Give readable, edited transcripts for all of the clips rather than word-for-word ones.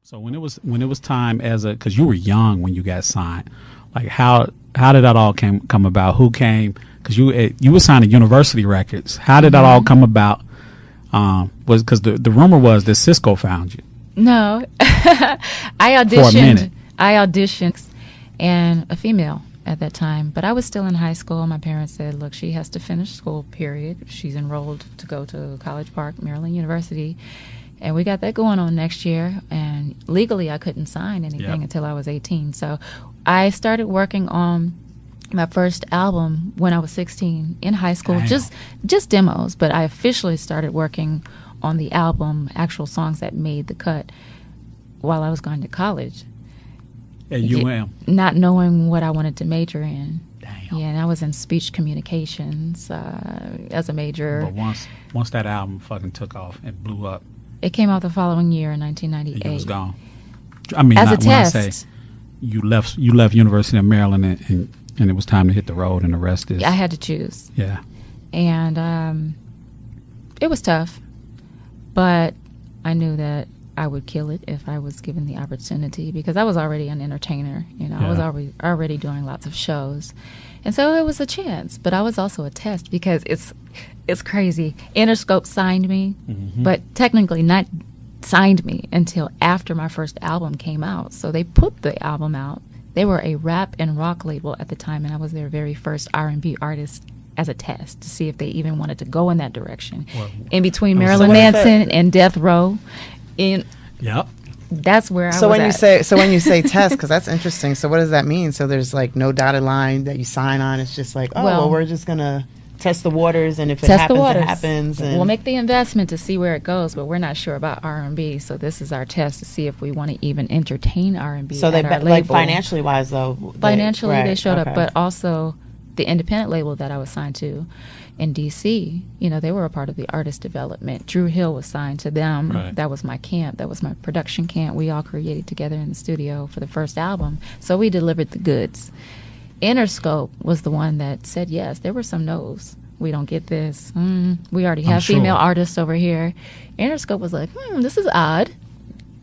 So when it was time because you were young when you got signed, like how did that all come about? Who came? Because you were signed to University Records. How did that all come about? Was because the rumor was that Cisco found you. No, I auditioned. For a minute. I auditioned, and a female at that time, but I was still in high school. My parents said, "Look, she has to finish school. Period. She's enrolled to go to College Park, Maryland University." And we got that going on next year. And legally, I couldn't sign anything until I was 18. So I started working on my first album when I was 16 in high school, just demos. But I officially started working on the album, actual songs that made the cut, while I was going to college. At UM? Not knowing what I wanted to major in. Damn. Yeah, and I was in speech communications as a major. But once that album fucking took off and blew up, it came out the following year in 1998. you was gone. I mean, as a when I test. say you left University of Maryland and it was time to hit the road, and the rest is. I had to choose. Yeah. And it was tough, but I knew that I would kill it if I was given the opportunity, because I was already an entertainer. I was already doing lots of shows. And so it was a chance, but I was also a test, because it's crazy. Interscope signed me, but technically not signed me until after my first album came out. So they put the album out. They were a rap and rock label at the time, and I was their very first R&B artist as a test to see if they even wanted to go in that direction. Well, in between Marilyn Manson and Death Row. Yep. That's where I was when at. when you say test, because that's interesting. So what does that mean? So there's like no dotted line that you sign on. It's just like, well, we're just gonna test the waters, and if it happens, it happens. And we'll make the investment to see where it goes, but we're not sure about R&B. So this is our test to see if we want to even entertain R&B. So like financially wise, though. They showed up, but also the independent label that I was signed to in DC, they were a part of the artist development. Drew Hill was signed to them. Right. That was my camp. That was my production camp. We all created together in the studio for the first album. So we delivered the goods. Interscope was the one that said yes. There were some no's. We don't get this. We already have female artists over here. Interscope was like, this is odd.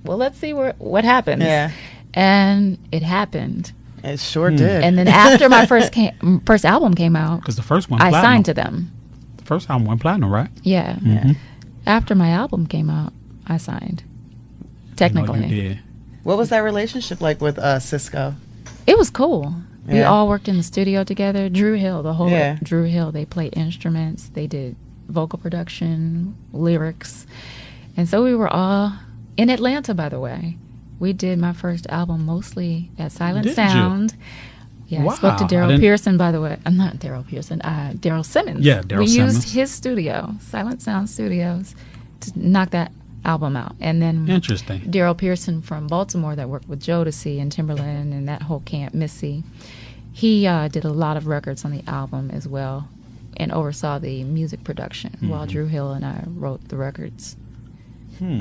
Well, let's see what happens. Yeah. And it happened. It sure did. And then after my first album came out, because the first one, I signed to them. The first album went platinum, right? Yeah. Mm-hmm. After my album came out, I signed. Technically, You did. What was that relationship like with Cisco? It was cool. Yeah. We all worked in the studio together. Drew Hill, Yeah. Drew Hill, they played instruments. They did vocal production, lyrics. And so we were all in Atlanta, by the way. We did my first album mostly at Silent Sound. Yeah, Wow. I spoke to Daryl Pearson, by the way. Not Daryl Pearson, Daryl Simmons. Yeah, Daryl Simmons. We used his studio, Silent Sound Studios, to knock that album out. And then Interesting. Daryl Pearson from Baltimore that worked with Jodeci and Timberland and that whole camp, Missy, he did a lot of records on the album as well and oversaw the music production while Drew Hill and I wrote the records.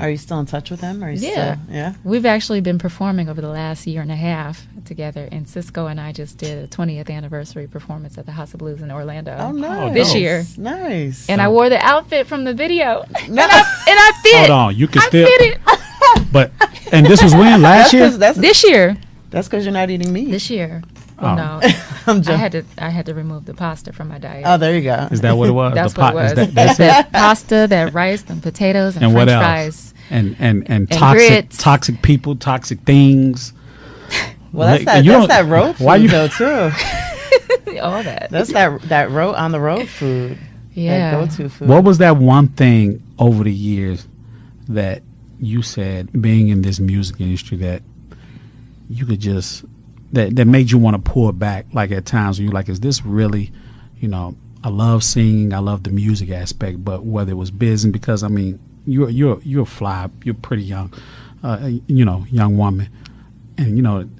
Are you still in touch with them? Yeah. We've actually been performing over the last year and a half together, and Cisco and I just did a 20th anniversary performance at the House of Blues in Orlando. Oh, nice. This year. Nice. And I wore the outfit from the video. No. and I fit. Hold on, you can still. Fit it. And this was when? Last year? This year. That's because you're not eating meat. This year. Well, no. I had to remove the pasta from my diet. Oh, there you go. Is that what it was? That's what it was. That's that pasta, that rice, and potatoes, and what French else? fries. And grits. toxic people, toxic things. Well, that's that road food though too. All that. That's that road on the road food. Yeah. That go-to food. What was that one thing over the years that you said, being in this music industry, that you could just that made you want to pull back, like at times when you're like, is this really, I love singing, I love the music aspect, but whether it was business, because I mean, you're fly, you're pretty young, young woman, and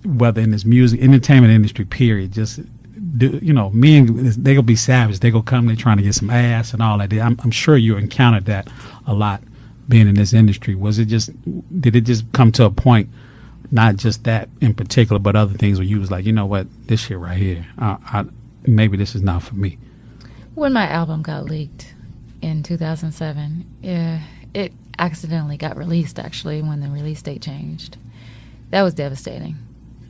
whether in this music entertainment industry period, just men, they gonna be savage, they gonna come, they trying to get some ass and all that. I'm sure you encountered that a lot being in this industry. Did it just come to a point, not just that in particular, but other things where you was like, you know what, this shit right here, maybe this is not for me? When my album got leaked in 2007, accidentally got released, actually, when the release date changed. That was devastating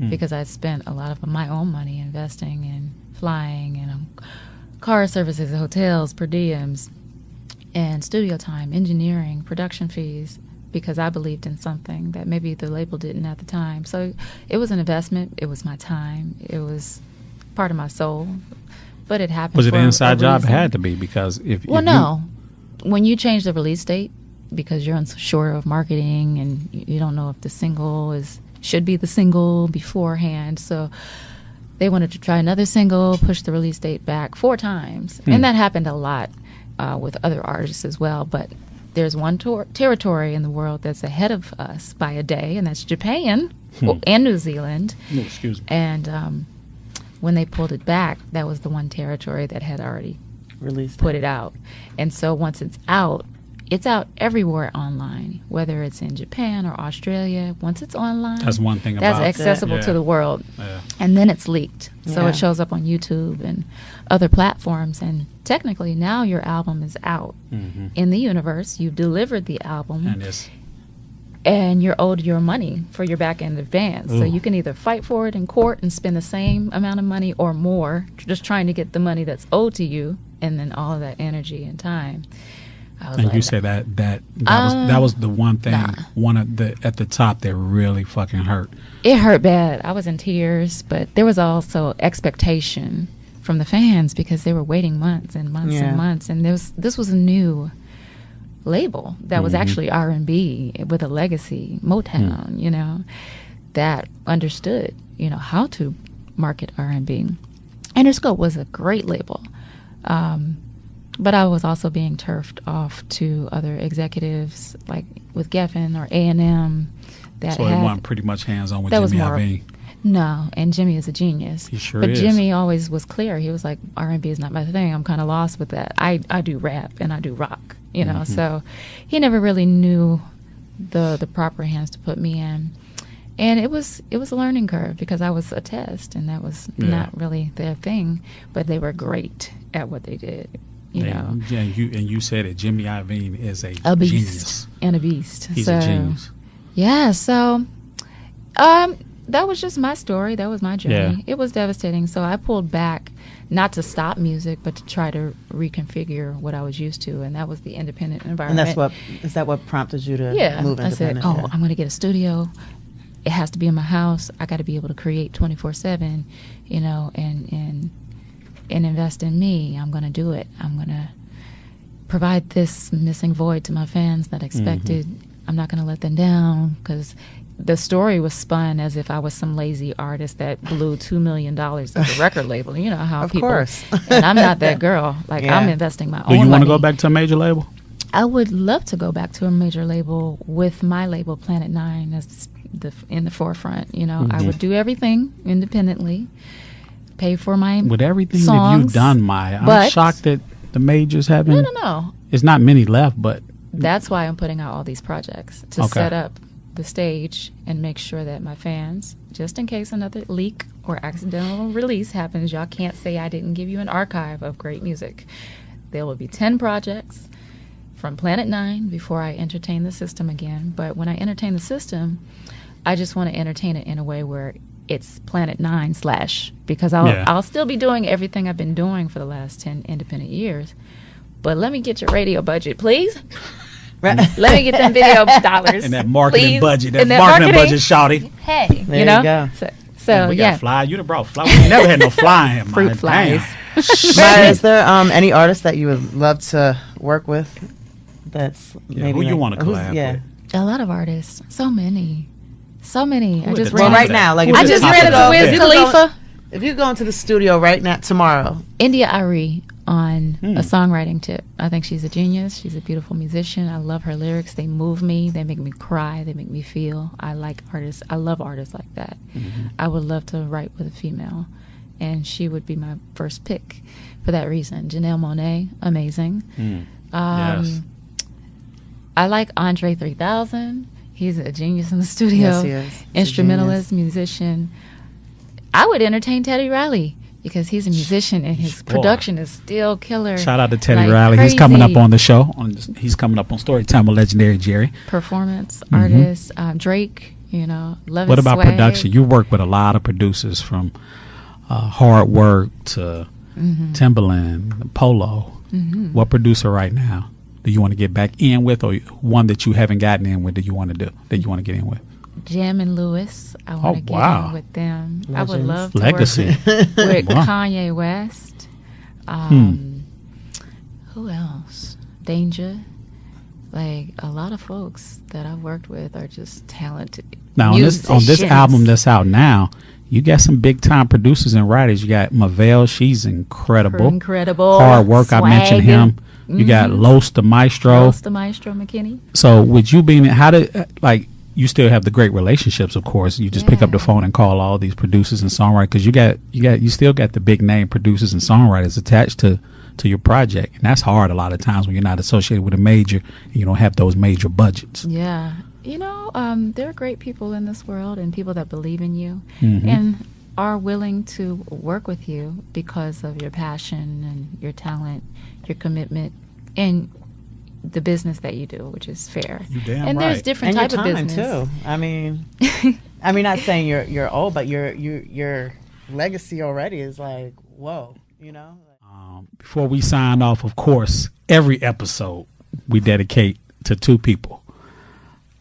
because I spent a lot of my own money investing in flying and car services, hotels, per diems, and studio time, engineering, production fees, because I believed in something that maybe the label didn't at the time. So it was an investment. It was my time. It was part of my soul. But it happened. Was it an inside job? It had to be, because when you change the release date because you're unsure of marketing and you don't know if the single should be the single beforehand. So they wanted to try another single, push the release date back 4 times. And that happened a lot with other artists as well. But there's one territory in the world that's ahead of us by a day, and that's Japan and New Zealand. Oh, excuse me. And when they pulled it back, that was the one territory that had already put it out. And so once it's out everywhere online, whether it's in Japan or Australia. Once it's online, that's one thing that's accessible to the world. Yeah. And then it's leaked. So it shows up on YouTube and other platforms. And technically now your album is out in the universe. You've delivered the album. And you're owed your money for your back end advance. So you can either fight for it in court and spend the same amount of money or more, just trying to get the money that's owed to you, and then all of that energy and time. And you say that was the one thing, one of the at the top that really fucking hurt. It hurt bad. I was in tears, but there was also expectation from the fans because they were waiting months and months and months, and this was a new label that was actually R&B with a legacy, Motown, that understood, how to market R&B. Interscope was a great label. But I was also being turfed off to other executives, like with Geffen or A&M. So it wasn't pretty much hands-on with Jimmy Iovine. No, and Jimmy is a genius. He sure is. But Jimmy always was clear. He was like, R&B is not my thing. I'm kind of lost with that. I do rap and I do rock, So he never really knew the proper hands to put me in. And it was a learning curve because I was a test, and that was not really their thing. But they were great at what they did. Yeah, you said it. Jimmy Iovine is a beast genius and a beast. He's a genius. Yeah, so that was just my story. That was my journey. Yeah. It was devastating. So I pulled back, not to stop music, but to try to reconfigure what I was used to, and that was the independent environment. And is that what prompted you to move independent? I said, I'm going to get a studio. It has to be in my house. I got to be able to create 24/7, and invest in me. I'm going to do it. I'm going to provide this missing void to my fans that expected. I'm not going to let them down, because the story was spun as if I was some lazy artist that blew $2 million at the record label. You know how people. Of course. And I'm not that girl. I'm investing my own money. Do you want to go back to a major label? I would love to go back to a major label with my label, Planet 9, as in the forefront. I would do everything independently. Pay for my with everything songs, that you've done, Maya. I'm shocked that the majors haven't. No. It's not many left, but that's why I'm putting out all these projects to set up the stage and make sure that my fans, just in case another leak or accidental release happens, y'all can't say I didn't give you an archive of great music. There will be 10 projects from Planet 9 before I entertain the system again. But when I entertain the system, I just want to entertain it in a way where it's Planet 9 / because I'll still be doing everything I've been doing for the last 10 independent years. But let me get your radio budget, please. Let me get them video dollars. And that marketing please. budget, that marketing budget, shawty. Hey, there you go. So we got fly. You'd have brought fly. We never had no fly in fruit flies. Maya, is there any artist that you would love to work with? That's maybe who you want to collab with? A lot of artists. So many. I just ran right now. Like I just ran into Wiz Khalifa. If you go into the studio right now, tomorrow, India Arie on a songwriting tip. I think she's a genius. She's a beautiful musician. I love her lyrics. They move me. They make me cry. They make me feel. I like artists. I love artists like that. I would love to write with a female, and she would be my first pick for that reason. Janelle Monáe, amazing. Yes. I like Andre 3000. He's a genius in the studio. Yes, he is. Instrumentalist, musician. I would entertain Teddy Riley because he's a musician and his production is still killer. Shout out to Teddy Riley. Crazy. He's coming up on the show. He's coming up on Storytime with Legendary Jerry. Performance artist, Drake, love What his about swag. production? You work with a lot of producers from Hard Work to Timbaland, Polo. What producer right now do you want to get back in with, or one that you haven't gotten in with that you want to get in with? Jam and Lewis. I want to get in with them. Legends. I would love to Legacy. work with Kanye West. Who else? Danger. Like, a lot of folks that I've worked with are just talented. Now, on this album that's out now, you got some big time producers and writers. You got Mavelle, she's incredible. Hard Work, Swag. I mentioned him. You got Los the Maestro. McKinney. So with you being, you still have the great relationships, of course. You just pick up the phone and call all these producers and songwriters, because you still got the big name producers and songwriters attached to your project, and that's hard a lot of times when you're not associated with a major and you don't have those major budgets. Yeah, there are great people in this world, and people that believe in you and are willing to work with you because of your passion and your talent, your commitment, and the business that you do, which is fair. You damn and right. there's different and type of business too. I mean, not saying you're old, but your legacy already is like, whoa, Before we sign off, of course, every episode we dedicate to two people.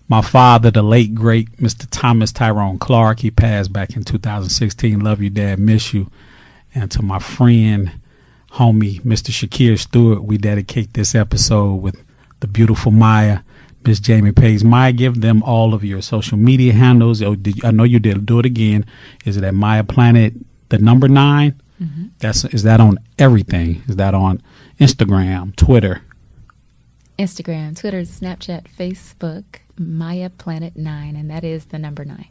My father, the late great Mr. Thomas Tyrone Clark, he passed back in 2016. Love you, Dad, miss you. And to my friend, homie, Mr. Shakir Stewart, we dedicate this episode with the beautiful Maya, Miss Jamie Page. Maya, give them all of your social media handles. I know you did. Do it again. Is it at Maya Planet, the number 9? Is that on everything? Is that on Instagram, Twitter? Instagram, Twitter, Snapchat, Facebook, Maya Planet 9, and that is the number 9.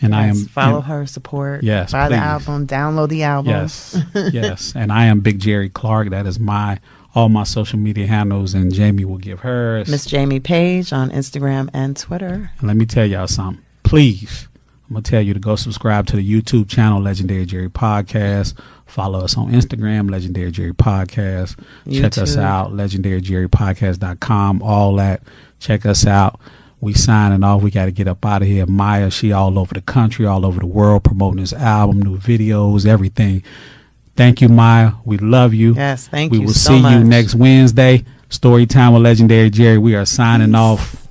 And I am follow her, support. Yes, buy please. the album, download the album. Yes, yes. And I am Big Jerry Clark. That is all my social media handles, and Jamie will give hers. Miss Jamie Page on Instagram and Twitter. And let me tell y'all something. Please, I'm going to tell you to go subscribe to the YouTube channel, Legendary Jerry Podcast. Follow us on Instagram, Legendary Jerry Podcast. Check us out, legendaryjerrypodcast.com, all that. Check us out. We signing off. We got to get up out of here. Maya, she all over the country, all over the world, promoting this album, new videos, everything. Thank you, Maya. We love you. Yes, thank you We will so see much. you next Wednesday. Story Time with Legendary Jerry. We are signing off.